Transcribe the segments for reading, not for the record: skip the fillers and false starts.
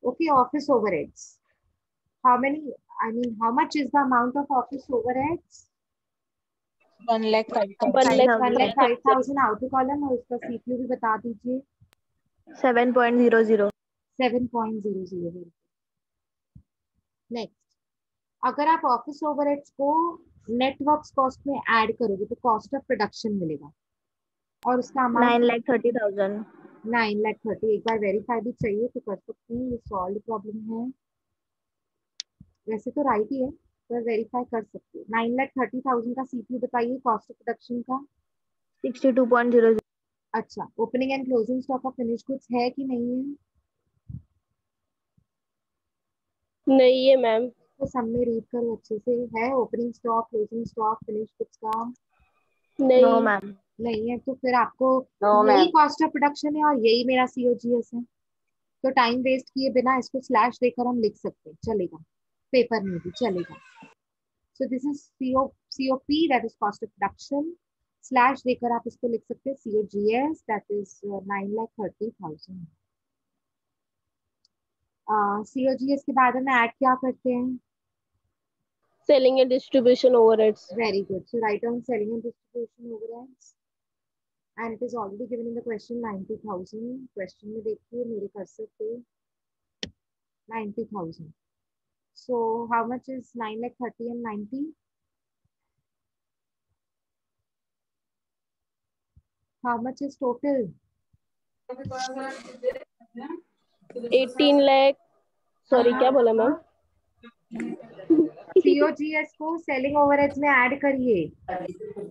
Okay, office overheads. How many, I mean, how much is the amount of office overheads? 1,05,000. 1,05,000 outer column और उसका CPU भी बता दीजिए. 7.00. 7.00. Next, अगर आप ऑफिस ओवरहेड्स को नेटवर्क्स कॉस्ट में ऐड करोगे तो कॉस्ट ऑफ प्रोडक्शन मिलेगा और उसका अमाउंट 9,30,000. 9,30,000. एक बार वेरीफाई भी चाहिए तो कर सकते हैं, ये सॉल्व प्रॉब्लम है. वैसे तो राइट ही है पर वेरीफाई कर सकते हैं. 9,30,000 का सीपीयू बताइए कॉस्ट ऑफ प्रोडक्शन का. 62.00. अच्छा, opening and closing stock of finish goods है कि नहीं है? नहीं है मैम. तो सामने रीड करो अच्छे से. है opening stock, closing stock, finish goods का? नो नहीं. मैम. नहीं है तो फिर आपको No, यही ma'am. कॉस्ट ऑफ प्रोडक्शन है और यही मेरा सीओजीएस है. तो टाइम वेस्ट किए बिना इसको स्लैश देकर हम लिख सकते हैं, चलेगा. पेपर में भी चलेगा. So this is COP that is cost of production. Slash देकर आप इसको लिख सकते हैं सीओजीएस दैट इज 9,30,000. सीओजीएस के बाद में ऐड क्या करते हैं? Selling and distribution overheads. Very good. So write down selling and distribution overheads. And it is already given in the question 90,000. Question में देखिए मेरे कर्सर पे 90,000. So how much is 9,30,000 and 90? How much is total? 18 lakh. Sorry क्या बोला ma'am? COGS को selling overheads में add करिए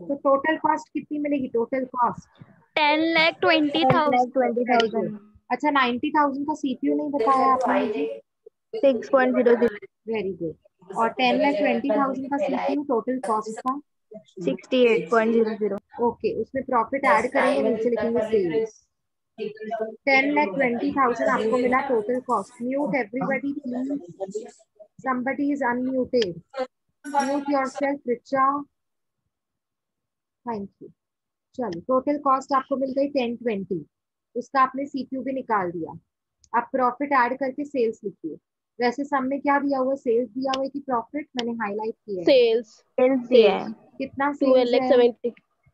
तो टोटल कॉस्ट कितनी मिलेगी? Total cost 10,20,000. 10,20,000. अच्छा, 90,000 का सीपीयू नहीं बताया आपने. 6.00. Very good. और 10,20,000 का सीपीयू टोटल कॉस्ट का 68.00. ओके. उसमें प्रॉफिट ऐड करेंगे, नीचे लिखेंगे सेल्स. 10,20,000 आपको मिला total cost. Mute everybody please. somebody is unmuted. Mute yourself, Richa. Thank you. चलो, टोटल कॉस्ट आपको मिल गई 1020. उसका आपने सीपीयू भी निकाल दिया. अब प्रॉफिट ऐड करके सेल्स लिखिए. वैसे सामने क्या दिया हुआ है? सेल्स दिया हुआ है कि प्रॉफिट? मैंने हाईलाइट किया है. सेल्स. सेल्स दिया है. कितना सेल्स है?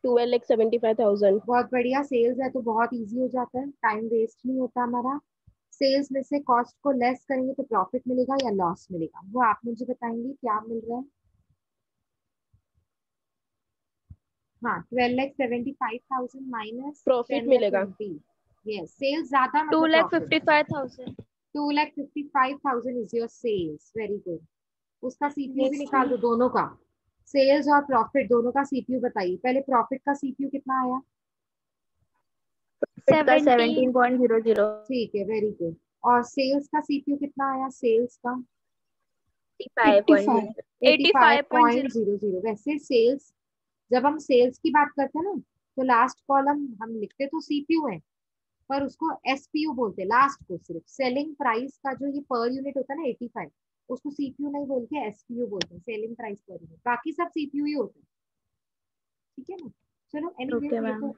12,75,000. बहुत बढ़िया. सेल्स है तो बहुत इजी हो जाता है, टाइम वेस्ट नहीं होता हमारा. सेल्स में से कॉस्ट को लेस करेंगे तो प्रॉफिट मिलेगा या लॉस मिलेगा, वो आप मुझे बताएंगे क्या मिल रहा है. हाँ, 12,75,000 माइनस प्रॉफिट मिलेगा. यस, सेल्स ज्यादा मतलब profit. 2,55,000. 2,55,000 is your sales. Very good. उसका सीपीयू भी निकाल दो दोनों का. सेल्स और प्रॉफिट दोनों का सीपीयू बताइए. पहले प्रॉफिट का सीपीयू कितना आया? 17.00. ठीक है, वेरी गुड. और सेल्स का सीपीयू कितना आया? सेल्स का 85.00. 85.00. वैसे सेल्स, जब हम सेल्स की बात करते हैं ना तो लास्ट कॉलम हम लिखते तो सीपीयू है पर उसको एसपीयू बोलते हैं लास्ट को. सिर्फ सेलिंग प्राइस का जो ये पर यूनिट होता है ना 85, उसको सीपीयू नहीं बोल के एसपीयू बोलते हैं. Selling price per unit. बाकी सब सीपीयू ही होते हैं. ठीक है ना. चलो एनीवे Okay, ये ma'am. तो,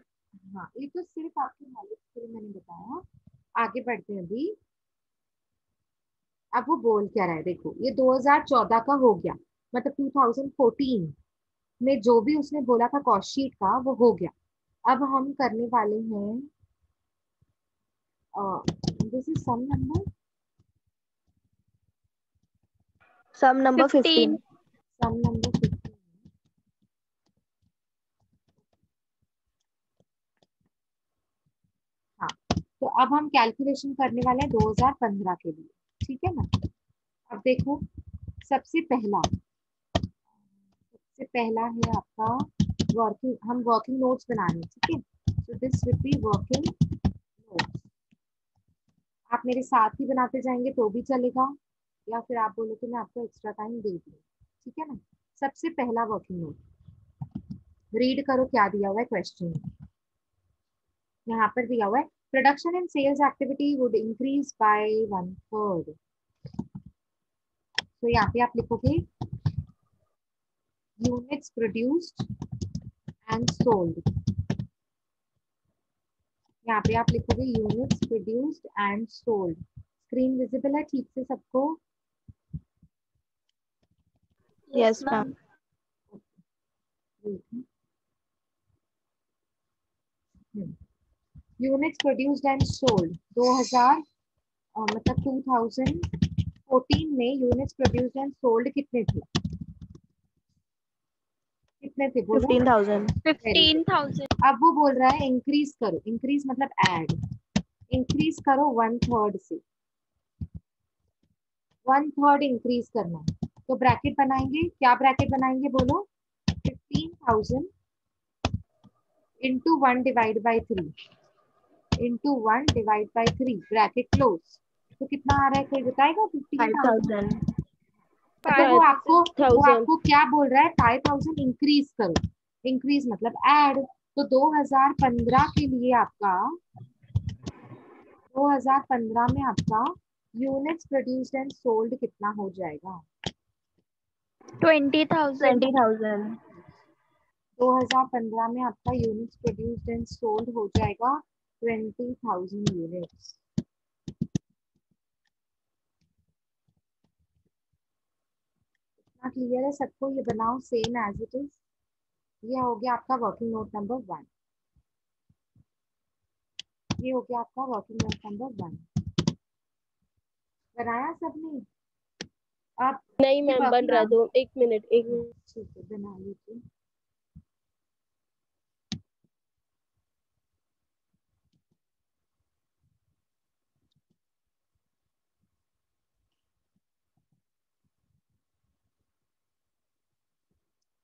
हाँ ये तो सिर्फ आपके नॉलेज के लिए मैंने बताया. आगे बढ़ते हैं अभी. अब वो बोल क्या रहा है देखो. ये 2014 का हो गया, मतलब 2014 में जो भी उसने बोला था कॉस्ट शीट का वो हो गया. अब हम करने वाले हैं this is sum number. Sum number 15. Sum number 15. हाँ, तो अब हम कैलकुलेशन करने वाले हैं 2015 के लिए. ठीक है ना. अब देखो, सबसे पहला है आपका वर्किंग. हम वर्किंग नोट्स बना रहे हैं. ठीक है. So this will be working notes. आप मेरे साथ ही बनाते जाएंगे तो भी चलेगा या फिर आप बोलो तो मैं आपको एक्स्ट्रा टाइम दे दूँ. ठीक है ना. सबसे पहला वर्किंग नोट रीड करो क्या दिया हुआ है क्वेश्चन में. यहाँ पर दिया हुआ है production and sales activity would increase by 1/3. तो यहाँ पे आप लिखोगे यूनिट्स प्रोड्यूस्ड एंड सोल्ड. यहाँ पे आप लिखोगे units produced and sold. Screen visible है ठीक से सबको? Yes ma'am. Units produced and sold 2000 मतलब 2014 में यूनिट्स प्रोड्यूस्ड एंड सोल्ड कितने थे? कितने थे बोलो? 15,000। 15,000। अब वो बोल रहा है इंक्रीज करो, इंक्रीज मतलब ऐड, इंक्रीज करो 1/3 से, 1/3 इंक्रीज करना है। तो ब्रैकेट बनाएंगे, क्या ब्रैकेट बनाएंगे बोलो? 15,000 into 1 divide by 3 into 1 divide by 3 bracket close. तो कितना आ रहा है कोई बताएगा? 15,000। 5,000। मतलब वो आपको 5,000 क्या बोल रहा है? 5,000 इंक्रीज करो, इंक्रीज मतलब ऐड। तो 2015 के लिए आपका 2015 में आपका यूनिट्स प्रोड्यूस्ड एंड सोल्ड कितना हो जाएगा? 20,000। 20,000। 2015 में आपका यूनिट्स प्रोड्यूस्ड एंड सोल्ड हो जाएगा 20,000 यूनिट्स। क्लियर है सबको? ये बनाओ सेम एज इट इज। ये हो गया आपका वर्किंग नोट नंबर 1। ये हो गया आपका वर्किंग नोट नंबर 1। बनाया सबने? अब नहीं मैम बन रहा है, 2 1 मिनट 1 मिनट। ठीक है बना लीजिए।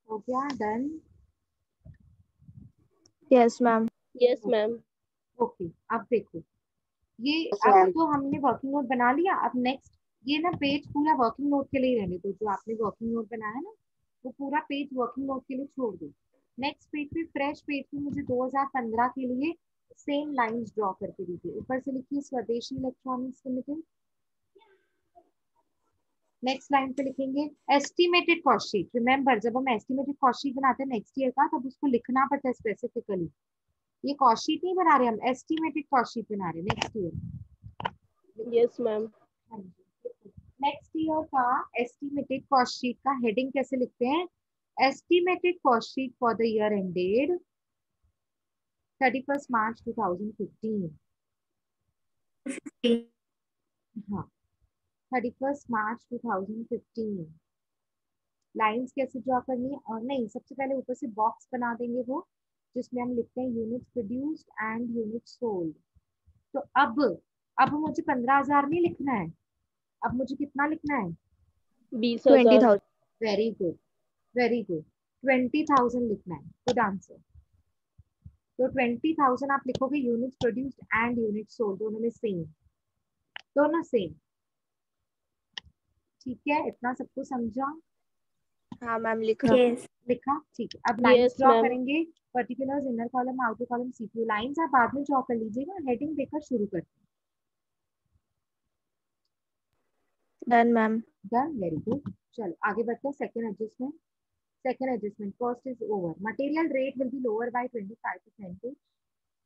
हो गया done? Yes ma'am. Yes ma'am. Okay अब देखो, ये अब तो हमने वर्किंग नोट बना लिया। अब नेक्स्ट ये ना पेज पूरा वर्किंग नोट के लिए रहने दो। जो आपने वर्किंग नोट बनाया ना वो पूरा पेज वर्किंग नोट के लिए छोड़ दो। नेक्स्ट पेज पे, फ्रेश पेज पे मुझे 2015 के लिए सेम लाइंस ड्रॉ करके दीजिए। ऊपर से लिखिए स्वदेशी इलेक्ट्रॉनिक्स लिमिटेड। नेक्स्ट लाइन पे लिखेंगे एस्टिमेटेड कॉस्ट शीट। रिमेंबर जब हम एस्टिमेटेड कॉस्ट शीट बनाते हैं नेक्स्ट ईयर का, तब उसको लिखना पड़ता है स्पेसिफिकली। ये कॉस्ट शीट नहीं बना रहे हम, एस्टिमेटेड कॉस्ट शीट बना रहे next year. Yes ma'am. Next year का एस्टिमेटेड कॉस्ट शीट का हेडिंग कैसे लिखते हैं? Estimated cost sheet for the year ended 31 मार्च 2015। हाँ 31 मार्च 2015। लाइंस कैसे ड्रॉ करनी है? और नहीं, सबसे पहले ऊपर से बॉक्स बना देंगे वो, जिसमें हम लिखते हैं units produced and units sold. तो अब मुझे 15,000 नहीं लिखना है, अब मुझे कितना लिखना है? 20,000। 20,000। Very good, very good. 20,000 लिखना है। Good answer. तो 20,000 आप लिखोगे units produced and units sold, दोनों में सेम, दोनों सेम। ठीक है, इतना सबको समझा? हाँ मैम लिखा। यस। लिखा? ठीक है। अब लाइंस यस ड्रॉ मैम। करेंगे। Particulars, inner column, outer column, CQ. Lines आप बाद में ड्रॉ कर लीजिएगा, हेडिंग देकर शुरू करते डन मैम। हैं। Done, very good. चलो आगे बढ़ते हैं। Second adjustment. Second adjustment, cost is over. Material rate will be lower by 25%.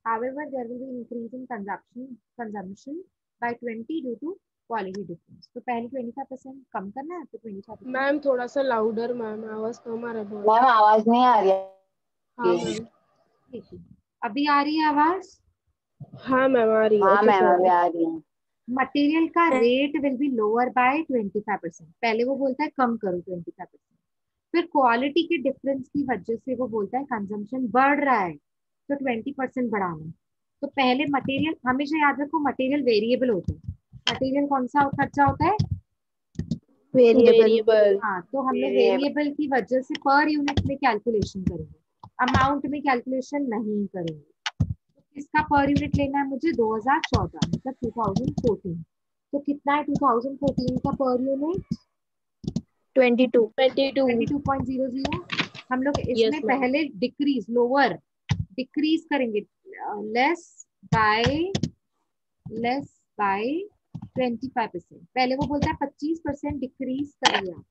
However, there will be increase in consumption by 20 due to quality difference. तो पहले 25% कम करना है तो 25%। मैम थोड़ा सा लाउडर मैम, आवाज कम आ रहा है बहुत। मैम आवाज नहीं आ रही है। हाँ मैम। ठीक है, अभी आ रही है आवाज? हाँ मैम आ रही है, हाँ अच्छे से मैम आ अभी रही आ रही है। मटेरियल का rate will be lower by 25%। पहले वो बोलता है कम करो 25%, फिर क्वालिटी के डिफरेंस की वजह से वो बोलता है कंजम्पशन बढ़ रहा है तो 20% बढ़ाना। तो पहले मटेरियल, हमेशा याद रखो मटेरियल वेरिएबल होता है। मटेरियल कौन सा खर्चा होता है? वेरिएबल। वेरिएबल। हाँ, तो हमने वेरिएबल की वजह से पर यूनिट में कैलकुलेशन करेंगे, अमाउंट में कैलकुलेशन नहीं करेंगे। तो इसका पर यूनिट लेना है मुझे 2014 मतलब 2014। तो कितना है 2014 का पर यूनिट? 22। 22। 22.00। हम लोग यस इसमें मैम। पहले डिक्रीज, लोअर डिक्रीज करेंगे, लेस बाय लेस बाय 25%। पहले वो बोलता है 25% डिक्रीज करिए आप।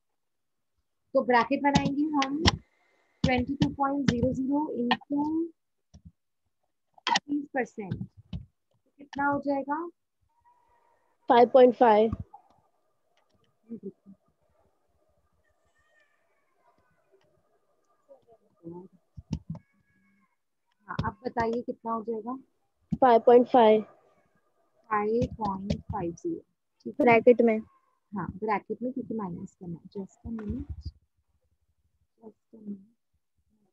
तो ब्रैकेट बनाएंगे हम 22.00 इंटू 25%। कितना हो जाएगा? 5.5. हाँ, अब बताइए कितना हो जाएगा? 5.5. 5.50। ठीक है। ब्रैकेट में। हाँ, ब्रैकेट में, क्योंकि माइनस करना है। Just a minute, just a minute.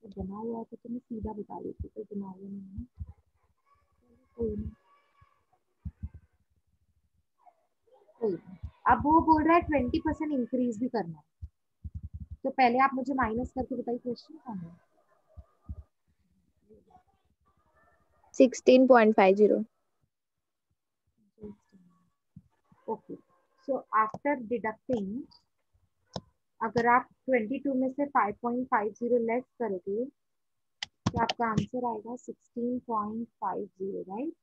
तो बना हुआ है तो मैं सीधा बता देती हूँ, तो बना हुआ नहीं है। कोई नहीं, कोई नहीं। अब वो बोल रहा है 20% इंक्रीज भी करना है, तो पहले आप मुझे माइनस करके बताइए क्वेश्चन कौन है। 16.50. ओके, सो आफ्टर डिडक्टिंग, अगर आप 22 में से 5.50 लेस करोगे तो आपका आंसर आएगा 16.50, राइट?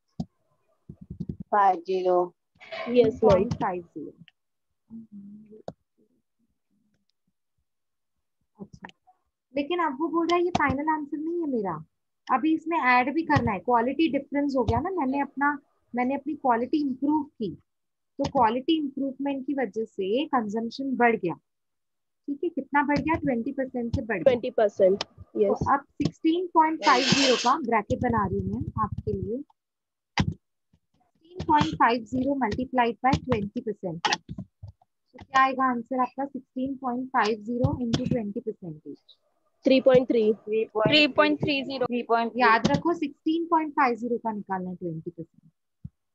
50. Yes, ma'am. 16.50। अच्छा, लेकिन अब वो बोल रहा है ये फाइनल आंसर नहीं है मेरा, अभी इसमें ऐड भी करना है। क्वालिटी डिफरेंस हो गया ना, मैंने अपनी क्वालिटी इंप्रूव की, तो क्वालिटी इंप्रूवमेंट की वजह से कंजम्पशन बढ़ गया। ठीक है, कितना बढ़ गया? 20% से बढ़ गया। 20%. तो Yes. अब 16.50 का ब्रैकेट बना रही हूँ मैं आपके लिए। 16.50 मल्टीप्लाइड बाय 20%, तो क्या आएगा आंसर आपका? 16.50 इंटू 20%। 3.3. 3.30. 3.3. याद रखो 16.50 का निकालना है 20%,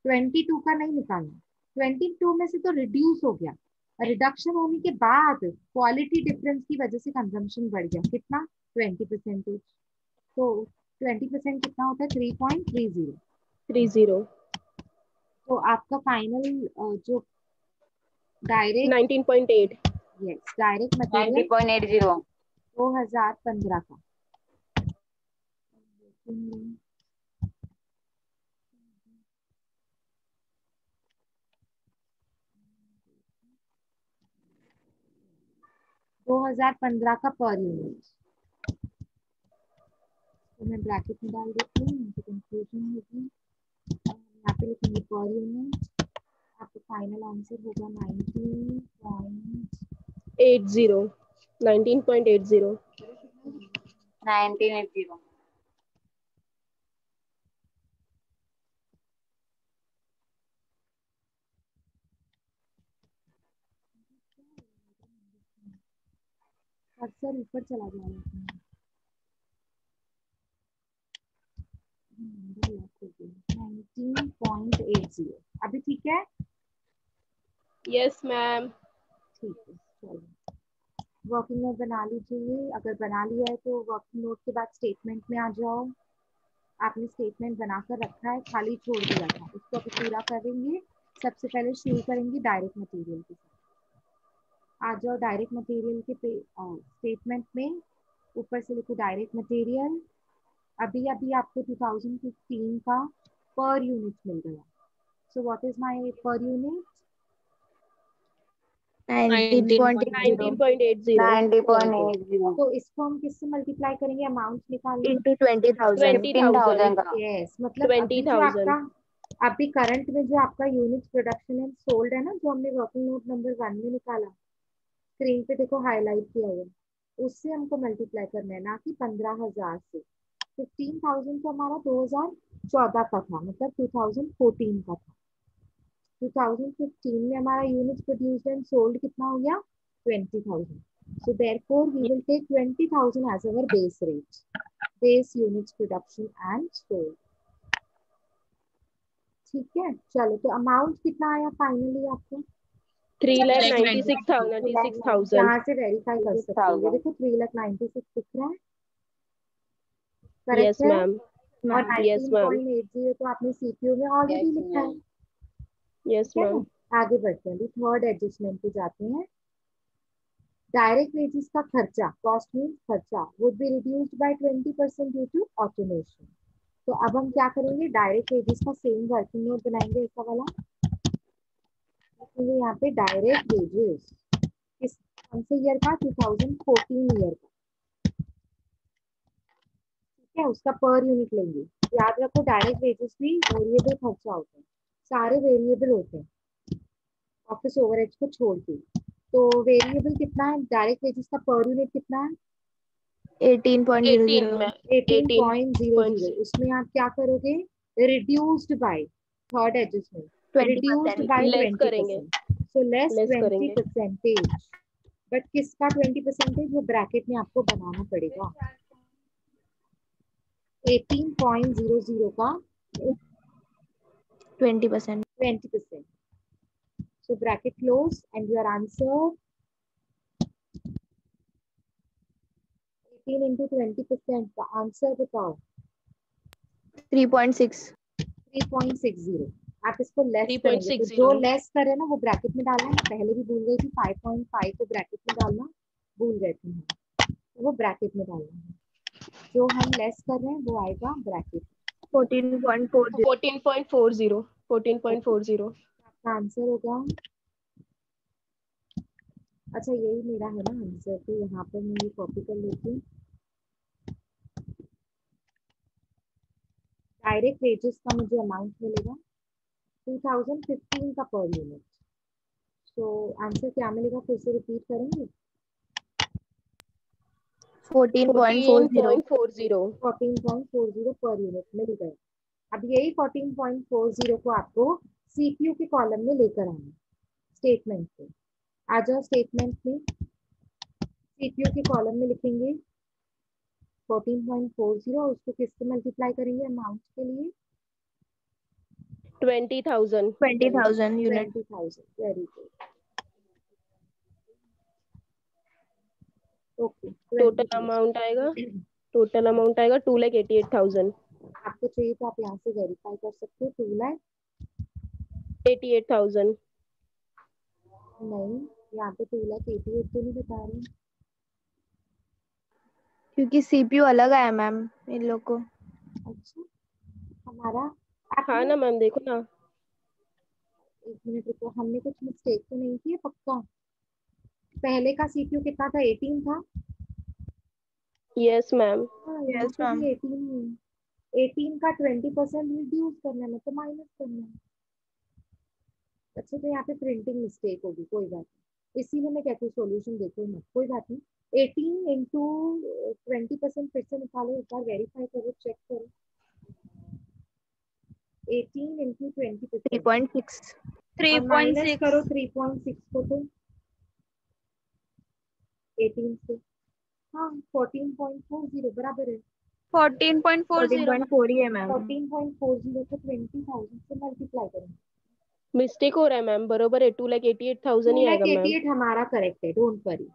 22 का नहीं निकालना। 22 में से तो रिड्यूस हो गया, रिडक्शन होने के बाद क्वालिटी डिफरेंस की वजह से कंजम्पशन बढ़ गया। कितना? 20%। तो 20% कितना होता है? 3.30। 30. तो आपका फाइनल जो डायरेक्ट, 19.8. Yes, direct material 90.80. 2015 का। 2015 का पर यूनिट, तो मैं ब्रैकेट में डाल देती हूँ, मुझे कंफ्यूजन होगी। यहाँ पे लिखेंगे पर यूनिट, आपका फाइनल आंसर होगा 80. 19.80. 1980. अक्सर ऊपर चला जा रहा है। 19.80 अभी ठीक है? Yes, ma'am. ठीक है, चलो वर्किंग नोट बना लीजिए। अगर बना लिया है तो वर्किंग नोट के बाद स्टेटमेंट में आ जाओ। आपने स्टेटमेंट बनाकर रखा है, खाली छोड़ दिया था, उसको अभी पूरा करेंगे। सबसे पहले शुरू करेंगे डायरेक्ट मटेरियल के साथ। आ जाओ डायरेक्ट मटेरियल के स्टेटमेंट में, ऊपर से लिखो डायरेक्ट मटेरियल। अभी अभी आपको 2015 का पर यूनिट मिल गया। So what is my per unit? 19.80 19.80. 90.80. तो इसको हम किससे मल्टीप्लाई करेंगे अमाउंट निकालने? into 20,000. 20,000. 15,000 का. यस, मतलब अभी जो 20,000. आपका, अभी करंट में जो आपका यूनिट प्रोडक्शन एंड सोल्ड है ना, जो हमने वर्किंग नोट नंबर 1 में निकाला, स्क्रीन पे देखो हाईलाइट किया हुआ, उससे हमको मल्टीप्लाई करना है, ना कि 15,000 से। 15,000 तो हमारा 2014 का था, मतलब 2014 का था। 2015 में हमारा यूनिट प्रोड्यूस्ड एंड सोल्ड कितना हो गया? 20,000। So therefore we will take 20,000 as our base rate, base units production and sold। ठीक है, चलो तो अमाउंट कितना आया फाइनली आपको? 3,96,000. यहाँ से वेरीफाई कर सकते हो, ये 6,000. देखो 3,96,000 दिख रहा है, Yes, करेक्ट है? ma'am. और Yes, ma'am. 19.80 तो आपने सीपीयू में ऑलरेडी Yes, लिखा है। ma'am. Yes, ठीक है ma'am. ना? आगे बढ़ते हैं, थर्ड एडजस्टमेंट पे जाते हैं। डायरेक्ट वेजेस का खर्चा, कॉस्ट मीन्स खर्चा, would be reduced by 20% due to automation. तो अब हम क्या करेंगे? डायरेक्ट वेजेस का सेम वर्किंग नोट बनाएंगे ऐसा वाला, लिखेंगे यहाँ पे डायरेक्ट वेजेस किस कौन से ईयर का? 2014 ईयर का। ठीक है, उसका पर यूनिट लेंगे। याद रखो डायरेक्ट वेजेस भी वेरिएबल खर्चा होता है, सारे वेरिएबल होते हैं। ऑफिस ओवरहेड्स को छोड़ के। तो वेरिएबल कितना है, डायरेक्ट वेजेस का पर यूनिट कितना है? 18.00। 18.00। उसमें आप क्या करोगे? Reduced by third adjustment, 20%। Reduced by less करेंगे 20%, सो लेस लेस करेंगे 20%। बट किसका 20%? वो ब्रैकेट में आपको बनाना पड़ेगा। 18.00 का 20%। 20%। So bracket close and your answer 18 into 20% का आंसर बताओ। 3.6। 3.60। आप इसको लेस करेंगे तो 3.60 जो लेस करे ना वो ब्रैकेट में डालना है। पहले भी भूल गई थी, 5.5 को ब्रैकेट में डालना भूल गए थे हम, तो वो ब्रैकेट में डालना है। जो हम लेस कर रहे हैं वो आएगा ब्रैकेट। 14.40। 14.40 14.40 आपका आंसर होगा। अच्छा यही मेरा है ना आंसर, तो यहाँ पर मैं ये कॉपी कर लेती हूँ। डायरेक्ट वेजेस का मुझे अमाउंट मिलेगा 2015 का पर यूनिट। तो आंसर क्या मिलेगा, फिर से रिपीट करेंगे। 14.40। 14.40 पर यूनिट मिल गए। अब यही 14.40 को आपको सीपीयू के कॉलम में लेकर आना स्टेटमेंट पे। आ जाओ स्टेटमेंट में, सीपीयू के कॉलम में लिखेंगे 14.40 और उसको किससे मल्टीप्लाई करेंगे अमाउंट के लिए? 20,000 20,000 unit. 20,000। Very good. Okay total amount आएगा 2,88,000 आपको चाहिए तो आप यहाँ से वेरीफाई कर सकते हो। 88,000 नहीं, यहाँ पे 2,88,000 तो नहीं बता रहे, क्योंकि सीपीयू अलग आया मैम इन लोग को। अच्छा हमारा हाँ आपने ना मैम, देखो ना। 1 मिनट रुको, हमने कुछ मिस्टेक तो नहीं की है पक्का? पहले का सीपीयू कितना था, 18 था? Yes ma'am. हाँ यहाँ यस पे मैम। भी 18 ही है। 18 का 20% रिड्यूस करना है तो माइनस करना है। अच्छा तो यहाँ पे प्रिंटिंग मिस्टेक होगी, कोई बात नहीं, इसीलिए मैं कहती हूँ सोल्यूशन देखो मत, कोई बात नहीं। 18 इंटू 20% फिर से निकालो, एक बार वेरीफाई करो, चेक करो। 18 इंटू 20% 3.6। और माइनस 3.6। करो 3.6 को तो 18 से। हाँ 14.40 बराबर है। 14.40 मैम। 14.4 ही है मैम। 14.40 को 20,000 से मल्टीप्लाई करेंगे। मिस्टेक हो रहा है मैम, बरोबर है 2,88,000 टू ही लैख आएगा मैम। 88 हमारा करेक्ट है, डोंट वरी।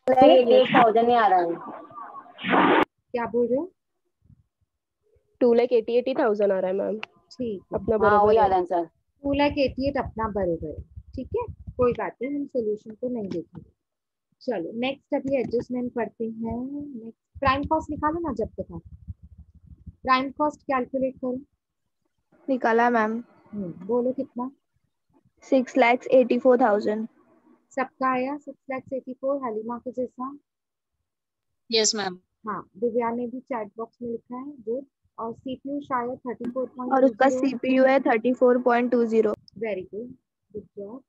2,88,000 ही आ रहा है। क्या बोल रहे हो? 2,88,000 आ रहा है मैम, ठीक है, अपना हाँ वही बरोबर आ है। रहा है आंसर। 2,88,000 अपना बरोबर है। ठीक है, कोई बात नहीं, हम सोल्यूशन को नहीं देखेंगे। चलो नेक्स्ट अभी एडजस्टमेंट करते हैं। नेक्स्ट प्राइम कॉस्ट निकालो ना जब तक आप। प्राइम कॉस्ट कैलकुलेट करो। निकाला मैम। बोलो कितना? 6,84,000। सबका आया 6,84,000, हलीमा के जैसा। Yes ma'am. हाँ दिव्या ने भी चैट बॉक्स में लिखा है, गुड। और सीपीयू शायद और उसका 34.20। सीपीयू है 34.20। Very good, good job.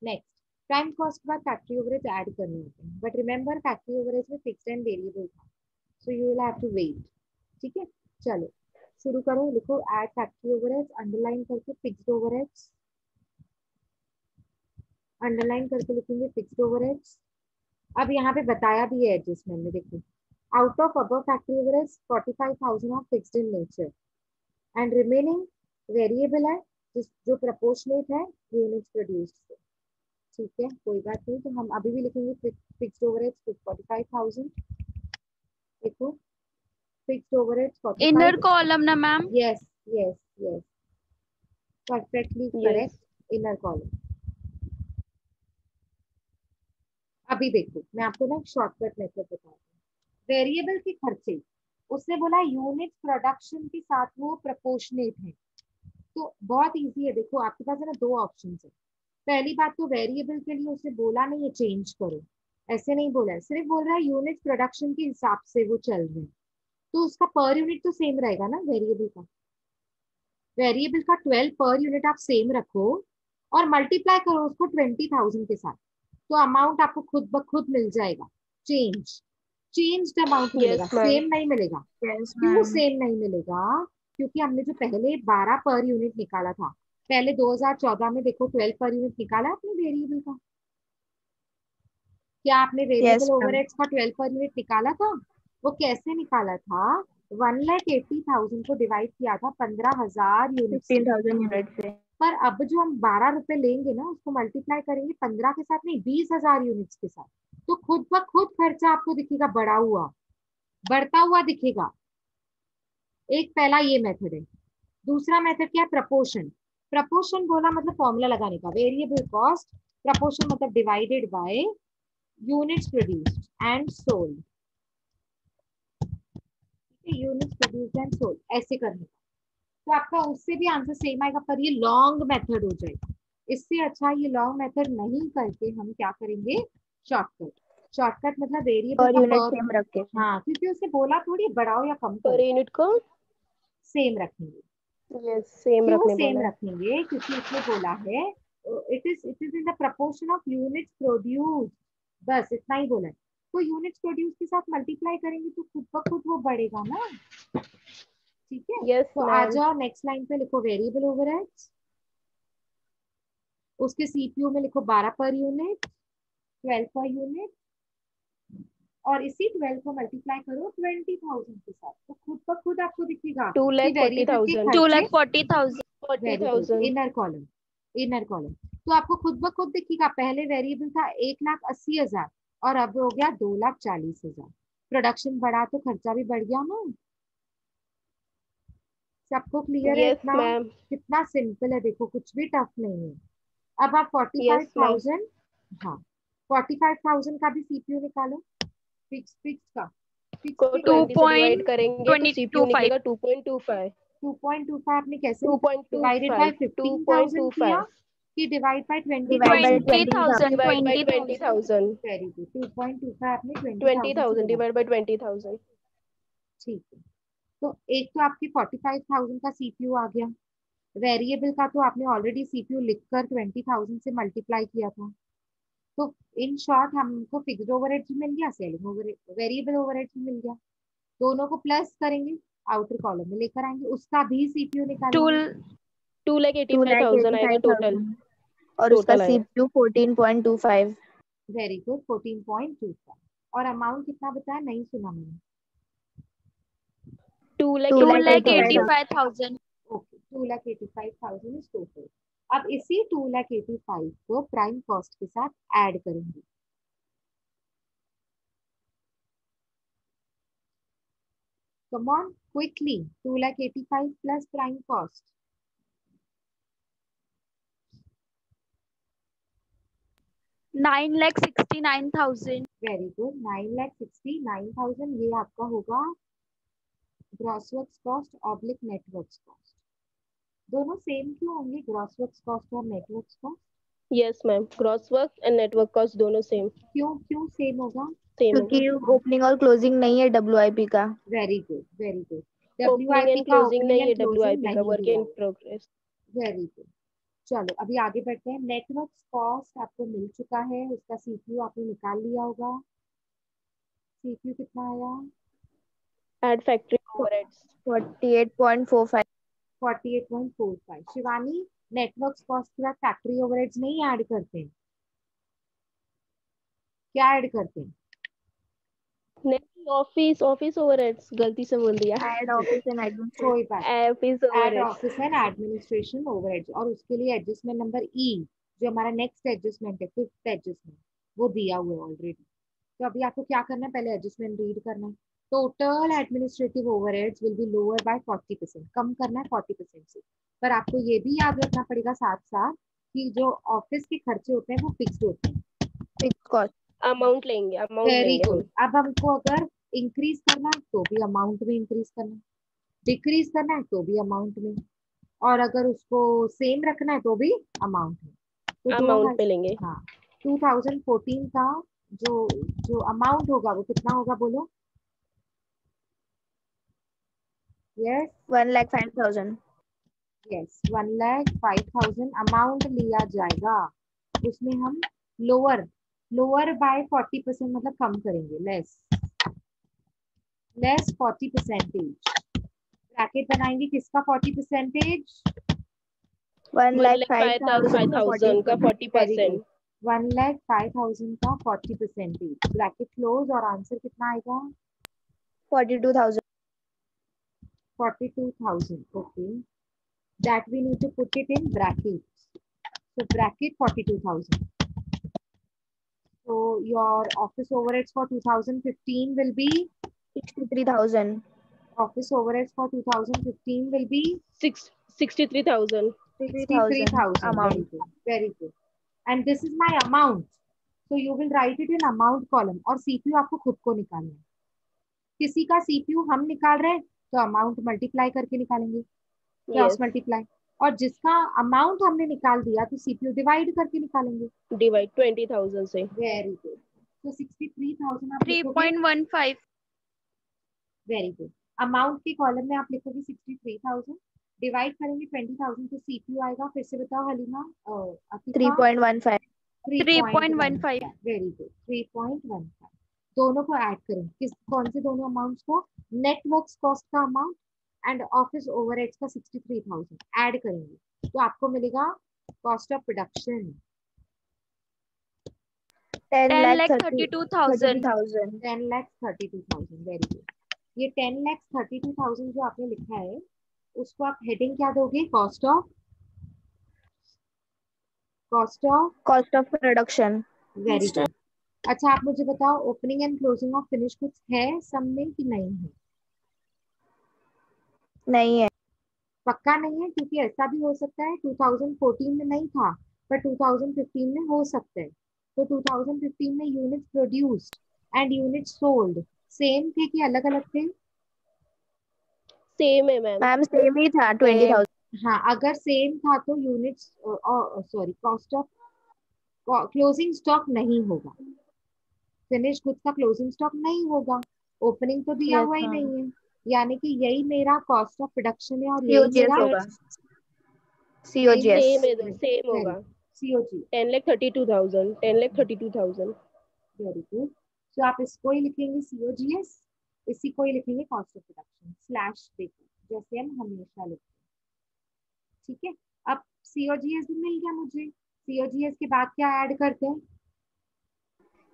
Next prime cost के बाद फैक्ट्री ओवरहेड ऐड करने होते हैं, बट रिमेंबर फैक्ट्री ओवरहेड में फिक्स्ड एंड वेरिएबल था, so you will have to wait. ठीक है, चलो शुरू करो, लिखो ऐड फैक्ट्री ओवरहेड्स, अंडरलाइन करके फिक्स्ड ओवरहेड्स, अंडरलाइन करके लिखेंगे फिक्स्ड ओवरहेड्स। अब यहाँ पे बताया भी है एडजस्टमेंट में, देखो out of above factory overheads 45,000 of fixed in nature and remaining variable है, जो प्रोपोर्शनेट है यूनिट्स प्रोड्यूस्ड से। ठीक है, कोई बात नहीं, तो हम अभी भी लिखेंगे फिक्स्ड ओवरहेड्स 45,000। देखो फिक्स्ड ओवरहेड्स 45। इनर कॉलम ना ma'am. Yes yes yes, perfectly yes. Correct, inner column. अभी देखो मैं आपको ना शॉर्टकट मेथड बताती हूँ। वेरिएबल के खर्चे, उसने बोला यूनिट प्रोडक्शन के साथ वो प्रोपोर्शनेट है, तो बहुत इजी है। देखो आपके पास है ना दो ऑप्शन है। पहली बात तो वेरिएबल के लिए उसने बोला नहीं है चेंज करो, ऐसे नहीं बोला है, सिर्फ बोल रहा है यूनिट प्रोडक्शन के हिसाब से वो चल रहे हैं, तो उसका पर यूनिट तो सेम रहेगा ना वेरिएबल का। वेरिएबल का 12 पर यूनिट आप सेम रखो, और मल्टीप्लाई करो उसको 20,000 के साथ, तो अमाउंट आपको खुद ब खुद मिल जाएगा। चेंज्ड अमाउंट मिलेगा, Yes, ma'am. सेम नहीं मिलेगा। Yes, क्यों ma'am. सेम नहीं मिलेगा? क्योंकि हमने जो पहले 12 पर यूनिट निकाला था, पहले 2014 में देखो 12 पर यूनिट निकाला आपने वेरिएबल का। क्या आपने Yes, वेरिएबल ma'am. ओवरहेड्स का 12 पर यूनिट निकाला था? वो कैसे निकाला था? 1,80,000 को डिवाइड किया था 15,000 यूनिट से। 15,000 यूनिट से। पर अब जो हम 12 रुपए लेंगे ना, उसको मल्टीप्लाई करेंगे 15 के साथ नहीं, 20,000 यूनिट्स के साथ, तो खुद ब खुद खर्चा आपको दिखेगा बढ़ा हुआ, बढ़ता हुआ दिखेगा। एक पहला ये मेथड है। दूसरा मेथड क्या है? प्रपोर्शन। प्रपोर्शन बोला मतलब फॉर्मूला लगाने का, वेरिएबल कॉस्ट प्रपोर्शन मतलब divided by units produced and sold. Units produced and sold ऐसे करने का, तो आपका उससे भी आंसर सेम आएगा, पर ये लॉन्ग मेथड हो जाएगा। इससे अच्छा ये लॉन्ग मेथड नहीं करके हम क्या करेंगे? शॉर्टकट। शॉर्टकट मतलब वेरिएबल और का यूनिट पर, सेम रख के। हाँ, क्योंकि उसने बोला थोड़ी बढ़ाओ या कम पर करो, यूनिट को सेम रखेंगे। यस सेम क्यों रखने सेम बोला है। रखेंगे? क्योंकि उसने बोला है it is in the proportion of units produced, बस इतना ही बोला है। तो यूनिट्स प्रोड्यूस के साथ मल्टीप्लाई करेंगे तो खुद ब खुद वो बढ़ेगा ना। ठीक है, यस तो आ मैम। जाओ नेक्स्ट लाइन पे, लिखो वेरिएबल ओवरहेड्स, उसके सीपीयू में लिखो 12 पर यूनिट, 12 पर यूनिट, और इसी 12 को मल्टीप्लाई करो 20,000 के साथ, तो खुद ब खुद आपको दिखेगा कि वेरिएबल के 2,40,000। खर्चे 2,40,000. Very good. 40,000। Inner column, inner column, तो आपको खुद ब खुद दिखेगा। पहले वेरिएबल था 1,80,000 और अब हो गया 2,40,000। प्रोडक्शन बढ़ा तो खर्चा भी बढ़ गया ना। सबको क्लियर है यस इतना? मैम। कितना सिंपल है, देखो कुछ भी टफ नहीं है। अब आप यस मैम। 45,000, हाँ 45,000 का भी सीपीयू निकालो, फिक्स फिक्स का, फिक्स को के 20 से डिवाइड 2.25. करेंगे तो सीपीयू निकलेगा 2.25। 2.25 आपने कैसे डिवाइडेड बाय 2.25 15,000 किया 2.25 कि divide by divide by 20,000? 20,000। Divide by 20,000. 20,000। Very good, 2.25 आपने 20,000 से 20,000 डिवाइड। Divide by 20,000। ठीक है, तो एक तो आपके 45,000 का सीपीयू आ गया। वेरिएबल का तो आपने ऑलरेडी सीपीयू लिखकर 20,000 से मल्टीप्लाई किया था। तो इन शॉर्ट हमको फिक्स्ड ओवरहेड भी मिल गया, सेलिंग ओवरहेड, वेरिएबल ओवरहेड भी मिल गया। दोनों को प्लस करेंगे, आउटर कॉलम में लेकर आएंगे, उसका भी सीपीयू निकालेंगे। 2,85,000 आएगा टोटल। 2,85,000 और उसका टोटल आएगा सीपीयू 14.25। Very good, 14.25। और अमाउंट कितना बताया? नहीं सुना मैंने। 2,85,000। 2,85,000. Okay, 2,85,000 is total. अब इसी 2,85,000 को प्राइम कॉस्ट के साथ ऐड करेंगे। Come on quickly, 2,85,000 plus prime cost. 9,69,000. Very good, 9,69,000 ये आपका होगा gross works cost oblique networks cost. दोनों सेम क्यों होंगे, ग्रॉस वर्क्स कॉस्ट और networks cost? Yes ma'am, gross work and network cost दोनों सेम क्यों क्यों सेम होगा? सेम होगा। क्योंकि ओपनिंग और क्लोजिंग नहीं है WIP का। Very good, very good. Opening WIP and का क्लोजिंग ओपनिंग नहीं है, एंड क्लोजिंग WIP का नहीं वर्क दिया इन है। प्रोग्रेस। Very good. चलो अभी आगे बढ़ते हैं। नेटवर्क कॉस्ट आपको मिल चुका है, उसका सीपीयू आपने निकाल लिया होगा। सीपीयू कितना आया? Add factory overheads 48.45। 48.45। Shivani, network cost के बाद फैक्ट्री ओवरहेड्स नहीं ऐड करते हैं, क्या ऐड करते हैं? नहीं, ऑफिस ऑफिस ओवरहेड्स गलती से बोल दिया। Add office and administration. कोई बात, office add overheads. Office and administration overheads, और उसके लिए एडजस्टमेंट नंबर ई, जो हमारा नेक्स्ट एडजस्टमेंट है, फिफ्थ एडजस्टमेंट, वो दिया हुआ है ऑलरेडी। तो अभी आपको क्या करना है? पहले एडजस्टमेंट रीड करना है। Total administrative overheads will be lower by 40%, कम करना है 40% से। पर आपको ये भी याद रखना पड़ेगा साथ साथ कि जो ऑफिस के खर्चे होते हैं वो फिक्स्ड होते हैं। Fix cost. अमाउंट लेंगे वेरी हम। गुड। अब हमको अगर इंक्रीज करना है तो भी अमाउंट में इंक्रीज करना है, डिक्रीज करना है तो भी अमाउंट में, और अगर उसको सेम रखना है तो भी अमाउंट में। तो अमाउंट पे लेंगे। हाँ, 2014 का जो जो अमाउंट होगा वो कितना होगा, बोलो? यस, 1,05,000। यस 1,05,000 अमाउंट लिया जाएगा, उसमें हम लोअर बाय 40% मतलब कम करेंगे, लेस 40%। ब्रैकेट बनाएंगे किसका 40%? 1,05,000 का 1,05,000 का 40%. 40%. 1,05,000 का 40%। ब्रैकेट क्लोज और आंसर कितना आएगा? 42,000. 42,000. Okay, that we need to put it in brackets. So bracket 42,000. So your office overheads for 2015 will be 63,000. office overheads for 2015 will be 63,000. 63,000. amount. Very good. Very good. And this is my amount. So you will write it in amount column. और CPU आपको खुद को निकालना है। किसी का CPU हम निकाल रहे हैं तो अमाउंट मल्टीप्लाई करके निकालेंगे, क्रॉस Yes. मल्टीप्लाई। और जिसका अमाउंट हमने निकाल दिया तो CPU डिवाइड करके निकालेंगे। Divide 20,000 से. Very good. तो 63,000 आप लिखोगे। 3.15. Very good. अमाउंट के कॉलम में आप लिखोगे 63,000, डिवाइड करेंगे 20,000 तो CPU आएगा। फिर से बताओ हलीमा। 3.15. 3.15. Very good. 3.15। दोनों को ऐड करेंगे। कौन से दोनों अमाउंट्स को? नेटवर्क्स कॉस्ट का अमाउंट एंड ऑफिस ओवरहेड्स का 63,000 ऐड करेंगे तो आपको मिलेगा cost of production 10,32,000. 10,32,000। Very good. ये 10,32,000 जो आपने लिखा है उसको आप हेडिंग क्या दोगे? Cost of production. Very good. अच्छा आप मुझे बताओ opening and closing of finish goods है सब में कि नहीं है? नहीं है. पक्का नहीं है, क्योंकि ऐसा भी हो सकता है 2014 में नहीं था पर 2015 में हो सकता है। तो 2015 में units produced and units sold same थे कि अलग अलग थे? सेम है मैम. मैम सेम ही था 20,000. हाँ, अगर सेम था तो units sorry cost of closing stock नहीं होगा, फिनिश गुड्स का क्लोजिंग स्टॉक नहीं होगा। ओपनिंग तो दिया Yes, हुआ ही हाँ. नहीं है, यानी कि यही मेरा कॉस्ट ऑफ प्रोडक्शन है और यही COGS मेरा होगा. COGS. सेम है तो सेम होगा. COG। 10,32,000. 10,32,000. Very good. सो आप इसको ही लिखेंगे COGS, इसी को ही लिखेंगे कॉस्ट ऑफ प्रोडक्शन स्लैश देखो जैसे हम हमेशा लिखते हैं। ठीक है, अब COGS भी मिल गया मुझे। COGS के बाद क्या ऐड करते हैं?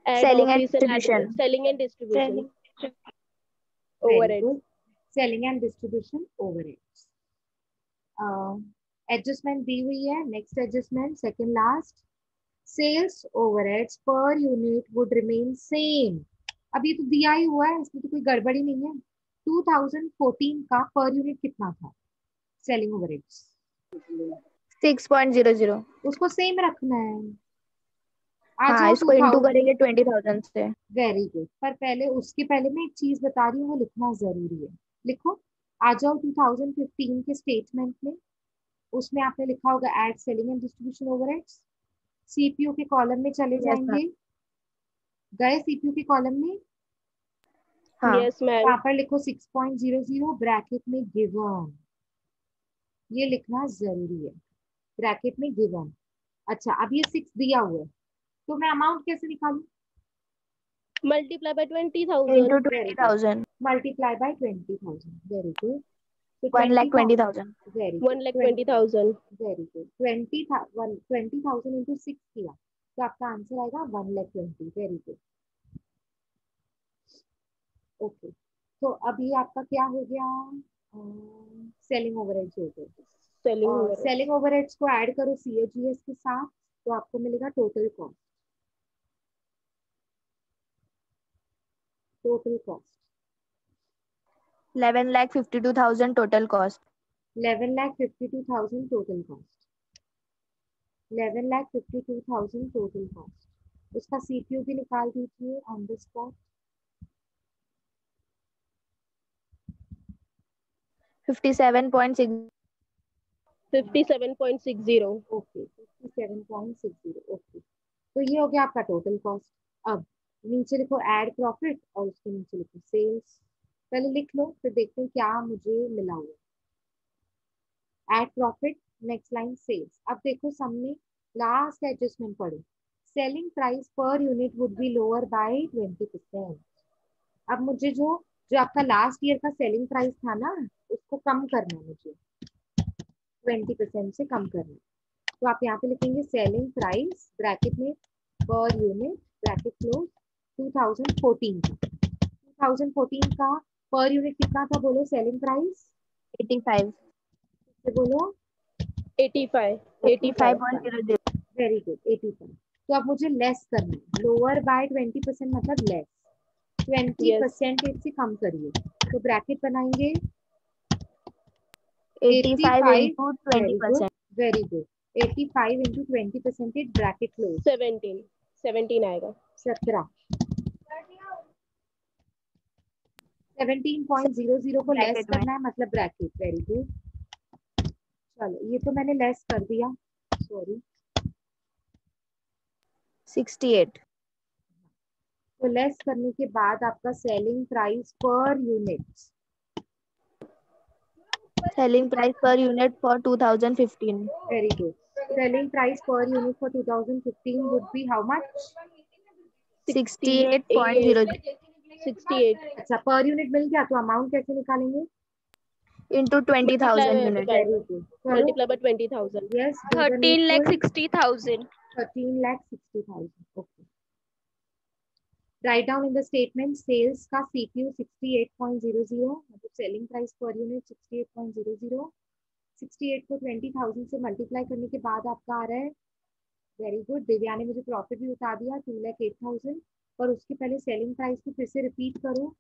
Add Selling and office and distribution. selling and distribution. Very Overheads. Good. Selling and distribution overheads. Adjustment दी हुई है। Next adjustment second last, sales overheads per unit would remain same. अब ये तो दिया ही हुआ है, इसमें तो कोई गड़बड़ी नहीं है। 2014 का पर यूनिट कितना था सेलिंग ओवरहेड्स? 6.00. उसको सेम रखना है। आ हाँ, जाओ इसको इंटू 2000। करेंगे 20,000 से. Very good. पर पहले उसके पहले मैं एक चीज बता रही हूँ, वो लिखना जरूरी है। लिखो, आ जाओ 2015 के स्टेटमेंट में, उसमें आपने लिखा होगा add selling and distribution overheads. CPU के कॉलम में चले Yes, जाएंगे। गए CPU के कॉलम में? हाँ. Yes ma'am. वहां पर लिखो 6.00 ब्रैकेट में गिवन, ये लिखना जरूरी है, ब्रैकेट में गिवन। अच्छा अब ये 6 दिया हुआ है तो मैं अमाउंट कैसे निकालूं? Multiply by Into 20,000. 20,000. Multiply by 20,000। Very good. तो 1,20,000. वेरी 1,20,000. Very good. 20,000 इंटू 6 किया तो आपका आंसर आएगा 1,20,000। Very good. ओके, तो अभी आपका क्या हो गया? सेलिंग ओवरहेड्स हो गए। Selling overheads. सेलिंग ओवरहेड्स को ऐड करो COGS के साथ तो आपको मिलेगा total cost. Total cost 11,52,000 total cost. 11,52,000 total cost. 11,52,000 total cost. उसका CPU भी निकाल दीजिए on the spot. 57.6. 57.60. Okay 57.60। Okay, तो ये हो गया आपका टोटल कॉस्ट। अब नीचे लिखो ऐड प्रॉफिट और उसके नीचे लिखो सेल्स। पहले लिख लो फिर देखते हैं क्या मुझे मिला हुआ। At profit, next line sales. अब देखो सम में लास्ट एडजस्टमेंट पढ़ो, selling price per unit would be lower by 20%। अब मुझे जो जो आपका लास्ट ईयर का सेलिंग प्राइस था ना, उसको कम करना है, मुझे 20% से कम करना है। तो आप यहाँ पे लिखेंगे सेलिंग प्राइस ब्रैकेट में पर यूनिट ब्रैकेट क्लोज 2014 का 2014 का पर यूनिट कितना था बोलो, सेलिंग प्राइस 85 से बोलो 85 85.00 वेरी गुड 85। तो अब मुझे लेस करना है, लोअर बाय 20% मतलब लेस 20% से कम करिए। तो ब्रैकेट बनाएंगे 85 into very good 20%. Very good 85 into 20% bracket close 17 आएगा। 17 17.00 को लेस ब्रैकेट में करना है मतलब ब्रैकेट। वेरी गुड, चलो ये तो मैंने लेस कर दिया, सॉरी। 68 तो लेस करने के बाद आपका selling price per unit, selling price per unit for 2015. Very good, selling price per unit for 2015 would be how much? 68.00 68 अच्छा पर यूनिट मिल गया, तो अमाउंट कैसे निकालेंगे? into 20,000 units. वेरी गुड, करो। Multiply by 20,000। Yes, 13,60,000. 13,60,000। Okay, write down in the statement sales का CPU 68.00 मतलब selling price per unit 68.00। 68 को 20,000 से मल्टीप्लाई करने के बाद आपका आ रहा है, वेरी गुड, दिव्या ने मुझे प्रॉफिट भी बता दिया 2,08,000। पर उसके पहले सेलिंग प्राइस को फिर से रिपीट करो।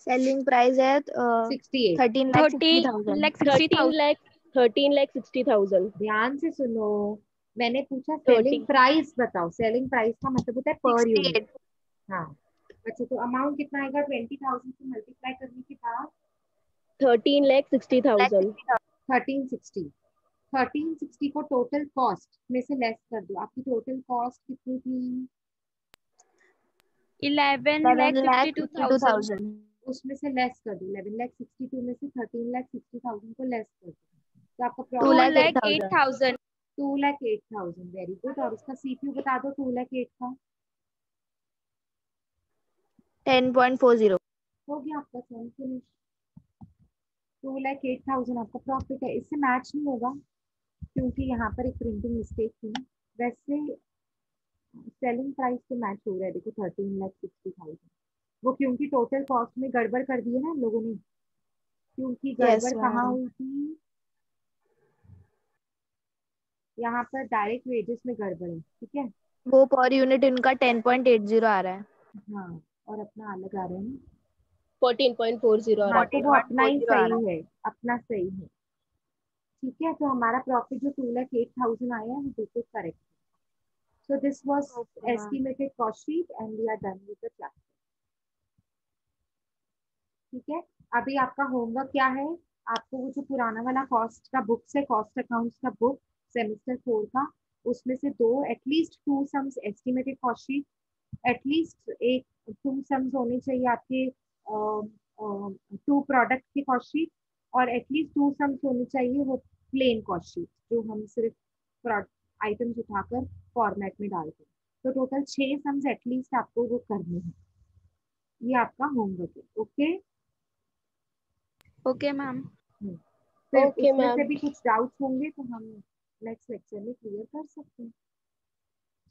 Selling price at 68। 13,60,000. 13,60,000. 13,60,000। ध्यान से सुनो, मैंने पूछा 30 सेलिंग प्राइस बताओ, सेलिंग प्राइस का मतलब होता है पर यूनिट। 68 हाँ, अच्छा तो अमाउंट कितना आएगा? 20,000 से मल्टीप्लाई करने के बाद 13,60,000। 1360। 1360 को टोटल कॉस्ट में से लेस कर दो। आपकी टोटल कॉस्ट कितनी थी? 11,62,000. 11,62,000. उसमें से लेस कर दो, 11,62 में से 13,60,000 को लेस कर दो, तो आपका 2,08,000. 2,08,000. 2,08,000। वेरी गुड, और उसका सीपीयू बता दो 2,08,000 का। 10.40. हो गया आपका सम फिनिश। 2,08,000 आपका प्रॉफिट है। इससे मैच नहीं होगा क्योंकि यहाँ पर एक प्रिंटिंग मिस्टेक थी। वैसे सेलिंग प्राइस तो मैच हो रहा है, देखो 13,60,000। वो क्योंकि टोटल कॉस्ट में गड़बड़ कर दी है ना इन लोगों ने, क्योंकि Yes, गड़बड़ कहाँ ma'am. हुई थी, यहाँ पर डायरेक्ट वेजेस में गड़बड़ है, ठीक है। वो पर यूनिट इनका 10.80 आ रहा है. हाँ, और अपना अलग आ रहा है ना। 14.40 आ रहा हाँ, है। तो वो अपना ही 14.40 आ रहा सही है, अपना सही है, ठीक है। तो हमारा प्रॉफिट जो 2,08,000 आया है वो बिल्कुल करेक्ट है। सो दिस वाज है. Okay, ma'am. Estimated cost sheet and we are done with the class, ठीक है। अभी आपका होमवर्क क्या है? आपको वो जो पुराना वाला कॉस्ट का बुक से, कॉस्ट अकाउंट्स का बुक सेमेस्टर 4 का, उसमें से दो at least 2 sums estimated cost sheet, at least एक 2 सम्स होने चाहिए आपके 2 प्रोडक्ट की कॉस्ट शीट, और एटलीस्ट 2 सम्स होने चाहिए वो प्लेन कॉस्ट शीट जो हम सिर्फ आइटम्स उठाकर फॉर्मेट में डालते हैं। तो टोटल 6 सम्स एटलीस्ट आपको वो करने हैं। ये आपका होमवर्क है, ओके। Okay, ma'am. फिर ओके उसमें से मैम। भी कुछ डाउट्स होंगे तो हम नेक्स्ट लेक्चर में क्लियर कर सकते हैं,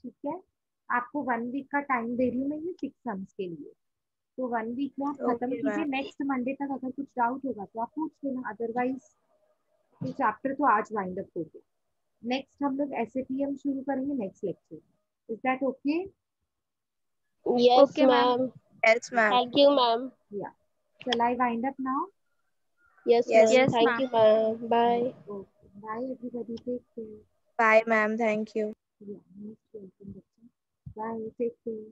ठीक है। आपको 1 वीक का टाइम दे रही हूँ मैं ये 6 सम्स के लिए, तो 1 वीक में आप खत्म Okay, कीजिए। ma'am. नेक्स्ट मंडे तक अगर कुछ डाउट होगा तो आप पूछ लेना, अदरवाइज ये चैप्टर तो आज वाइंड अप हो गया। नेक्स्ट हम लोग SAPM शुरू करेंगे नेक्स्ट लेक्चर में। Is that okay? Yes Okay, ma'am. Ma'am. Yes, ma'am. Thank you ma'am. या shall I wind up now? Yes Yes. Ma'am, Yes, thank ma'am. You ma'am, bye. Okay, bye everybody, take care. Bye, ma'am. Thank you. Yeah, most welcome, bye, take care.